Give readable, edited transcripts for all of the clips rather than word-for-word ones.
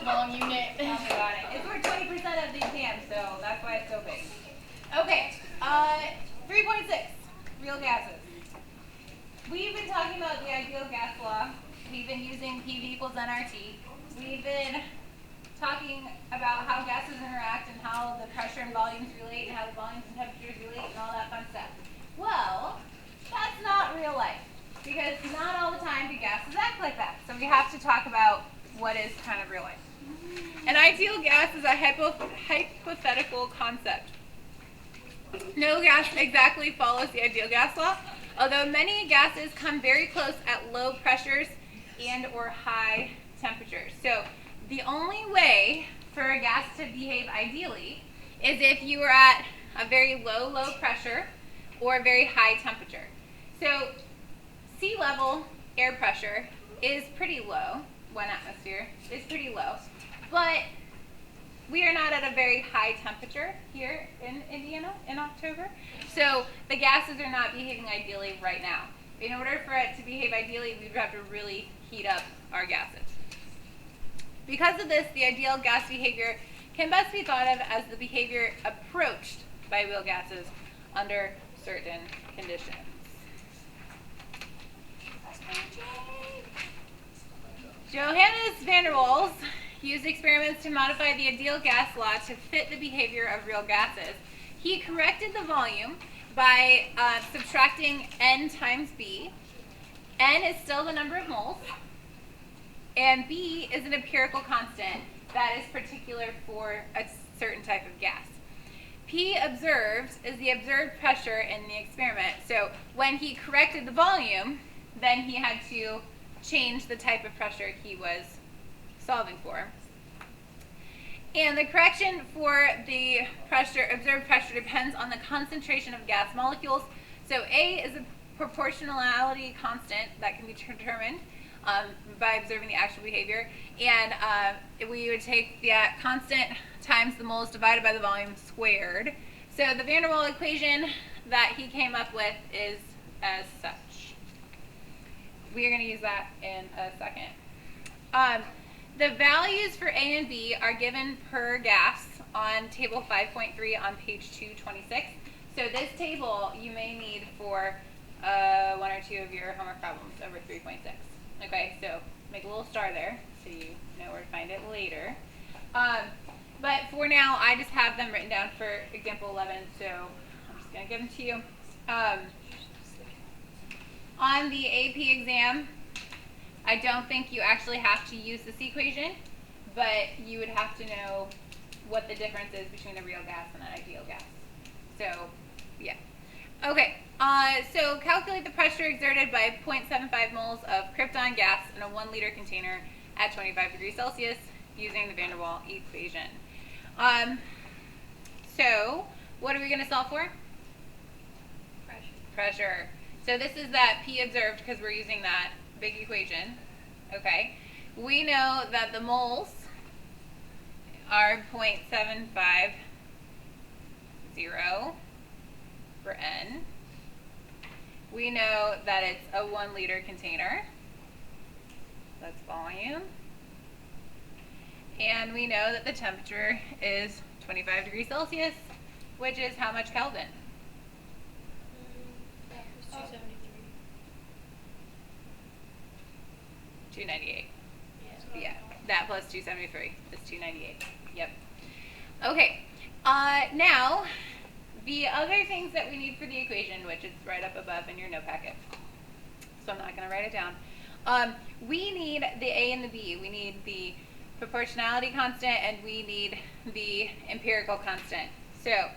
Long unit. Tell me about it. It's for 20% of the exam, so that's why it's so big. Okay, 3.6, real gases. We've been talking about the ideal gas law. We've been using PV equals nRT. We've been talking about how gases interact and how the pressure and volumes relate and how the volumes and temperatures relate and all that fun stuff. Well, that's not real life because not all the time do gases act like that. So we have to talk about what is kind of real life. An ideal gas is a hypothetical concept. No gas exactly follows the ideal gas law, although many gases come very close at low pressures and or high temperatures. So the only way for a gas to behave ideally is if you are at a very low pressure or a very high temperature. So sea level air pressure is pretty low, 1 atmosphere is pretty low, but we are not at a very high temperature here in Indiana in October, so the gases are not behaving ideally right now. In order for it to behave ideally, we would have to really heat up our gases. Because of this, the ideal gas behavior can best be thought of as the behavior approached by real gases under certain conditions. Johannes van der Waals used experiments to modify the ideal gas law to fit the behavior of real gases. He corrected the volume by subtracting N times B. N is still the number of moles, and B is an empirical constant that is particular for a certain type of gas. P observed is the observed pressure in the experiment. So when he corrected the volume, then he had to change the type of pressure he was solving for. And the correction for the pressure, observed pressure, depends on the concentration of gas molecules. So A is a proportionality constant that can be determined by observing the actual behavior. And we would take that constant times the moles divided by the volume squared. So the van der Waals equation that he came up with is as such. We are going to use that in a second. The values for A and B are given per gas on table 5.3 on page 226. So this table you may need for 1 or 2 of your homework problems over 3.6. Okay, so make a little star there so you know where to find it later. But for now, I just have them written down for example 11, so I'm just going to give them to you. On the AP exam, I don't think you actually have to use this equation, but you would have to know what the difference is between a real gas and an ideal gas. So, yeah. Okay, so calculate the pressure exerted by 0.75 moles of krypton gas in a 1 liter container at 25 degrees Celsius using the van der Waals equation. So, what are we going to solve for? Pressure. So this is that P observed because we're using that big equation. Okay. We know that the moles are 0.750 for N. We know that it's a 1 liter container. That's volume. And we know that the temperature is 25 degrees Celsius, which is how much Kelvin? 298. Yeah, that plus 273 is 298. Yep. Okay. Now, the other things that we need for the equation, which is right up above in your note packet, so I'm not going to write it down. We need the A and the B. We need the proportionality constant, and we need the empirical constant. So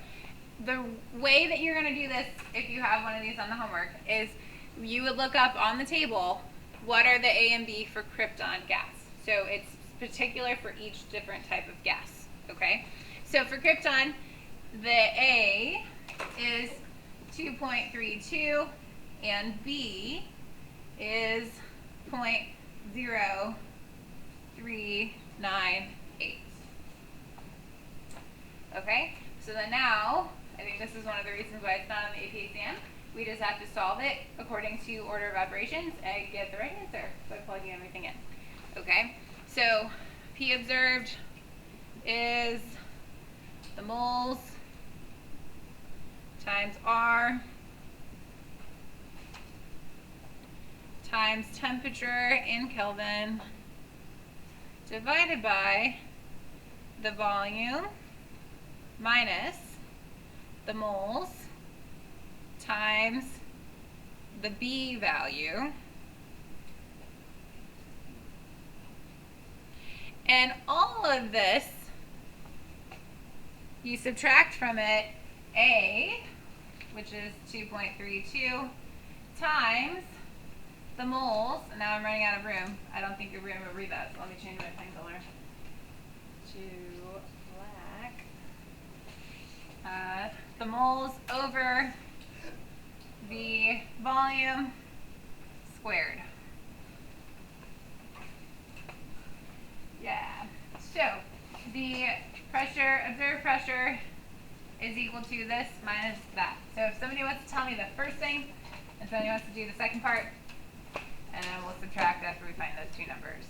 the way that you're going to do this, if you have one of these on the homework, is you would look up on the table what are the A and B for krypton gas. So it's particular for each different type of gas. Okay. So for krypton, the A is 2.32 and B is 0.0398. Okay, so then now, I think this is one of the reasons why it's not on the AP exam. We just have to solve it according to order of operations and get the right answer by plugging everything in. Okay, so P observed is the moles times R times temperature in Kelvin divided by the volume minus the moles times the B value. And all of this, you subtract from it A, which is 2.32, times the moles, and now I'm running out of room. I don't think your room will read that, so let me change my pen color to black. The moles over the volume squared. Yeah. So the pressure, observed pressure, is equal to this minus that. So if somebody wants to tell me the first thing, and somebody wants to do the second part, and then we'll subtract after we find those two numbers.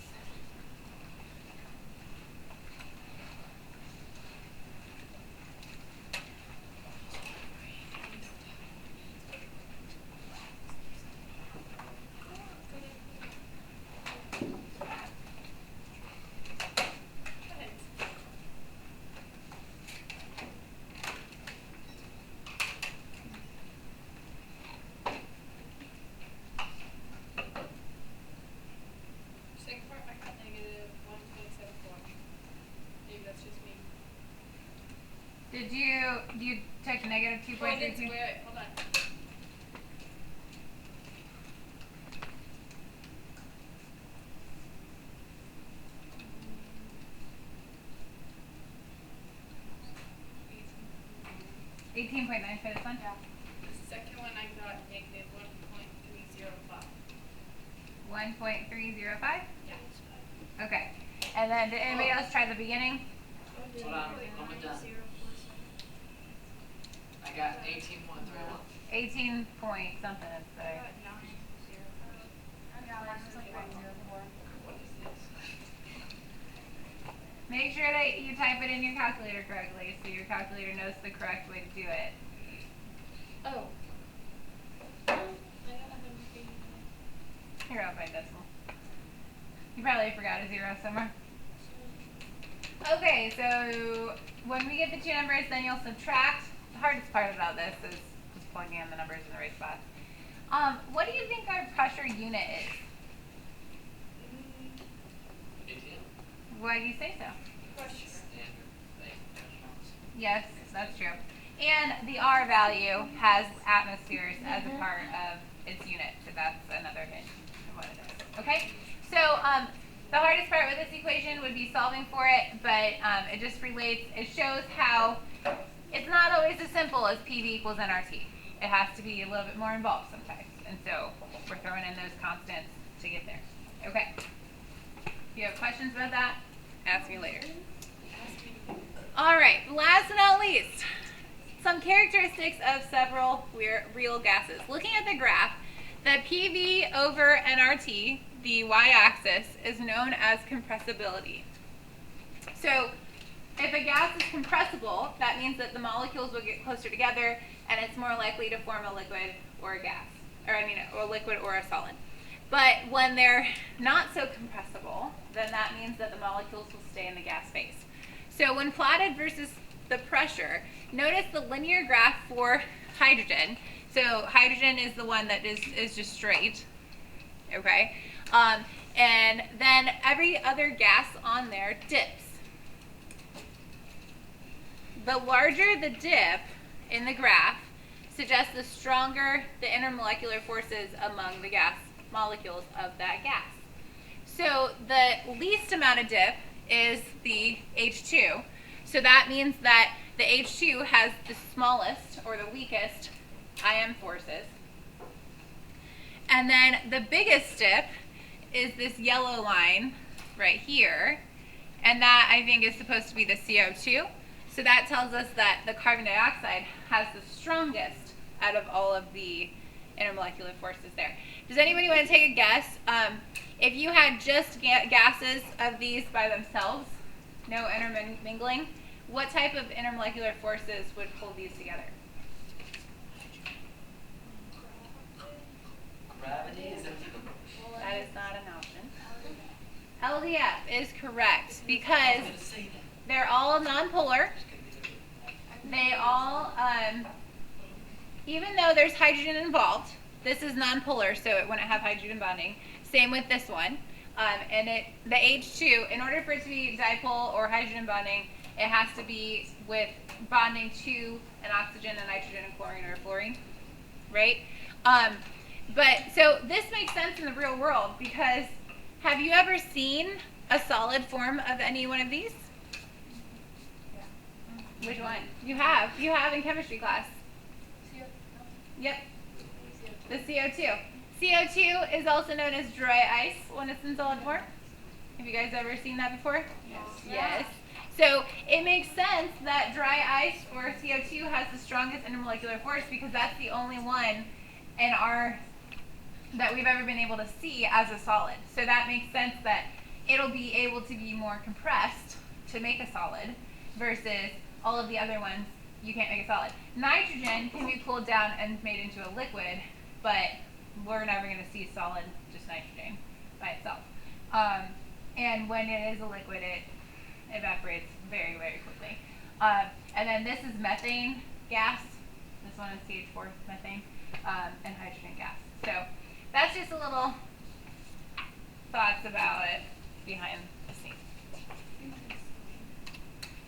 Do you take negative 2.32? Wait, hold on. $18.9 for this one? Yeah. The second one I got negative 1.305. 1.305? Yeah. Okay. And then did anybody else try the beginning? Hold on, I'm done. I got 18.31. 18 point something is there. Make sure that you type it in your calculator correctly so your calculator knows the correct way to do it. Oh. Here, I'll find decimal. You probably forgot a zero somewhere. Okay, so when we get the two numbers, then you'll subtract. The hardest part about this is just plugging in the numbers in the right spots. What do you think our pressure unit is? ATM? Why do you say so? Standard thing. Yes, that's true. And the R value has atmospheres as a part of its unit, so that's another hint of what it is. Okay? So the hardest part with this equation would be solving for it, but it just relates, it shows how it's not always as simple as PV equals nRT. It has to be a little bit more involved sometimes, and so we're throwing in those constants to get there. Okay. If you have questions about that, ask me later. All right, last but not least, some characteristics of several real gases. Looking at the graph, the PV over nRT, the y-axis, is known as compressibility. So if a gas is compressible, that means that the molecules will get closer together and it's more likely to form a liquid or a gas, or a liquid or a solid. But when they're not so compressible, then that means that the molecules will stay in the gas phase. So when plotted versus the pressure, notice the linear graph for hydrogen. So hydrogen is the one that is just straight, okay? And then every other gas on there dips. The larger the dip in the graph suggests the stronger the intermolecular forces among the gas molecules of that gas. So the least amount of dip is the H2. So that means that the H2 has the smallest or the weakest ion forces. And then the biggest dip is this yellow line right here. And that, I think, is supposed to be the CO2. So that tells us that the carbon dioxide has the strongest out of all of the intermolecular forces there. Does anybody want to take a guess? If you had just gases of these by themselves, no intermingling, what type of intermolecular forces would pull these together? Gravity is it? That is not an option. LDF is correct because they're all nonpolar. They all, even though there's hydrogen involved, this is nonpolar, so it wouldn't have hydrogen bonding. Same with this one. And the H2, in order for it to be dipole or hydrogen bonding, it has to be with bonding to an oxygen, a nitrogen, a chlorine, or a fluorine, right? But so this makes sense in the real world because have you ever seen a solid form of any one of these? Yeah. Which one? You have in chemistry class. Yep. The CO2. CO2 is also known as dry ice when it's in solid form. Have you guys ever seen that before? Yes. So it makes sense that dry ice or CO2 has the strongest intermolecular force because that's the only one in that we've ever been able to see as a solid. So that makes sense that it'll be able to be more compressed to make a solid versus all of the other ones you can't make a solid. Nitrogen can be cooled down and made into a liquid, but we're never going to see solid, just nitrogen by itself. And when it is a liquid, it evaporates very, very quickly. And then this is methane gas. This one is CH4 methane and hydrogen gas. So that's just a little thoughts about it behind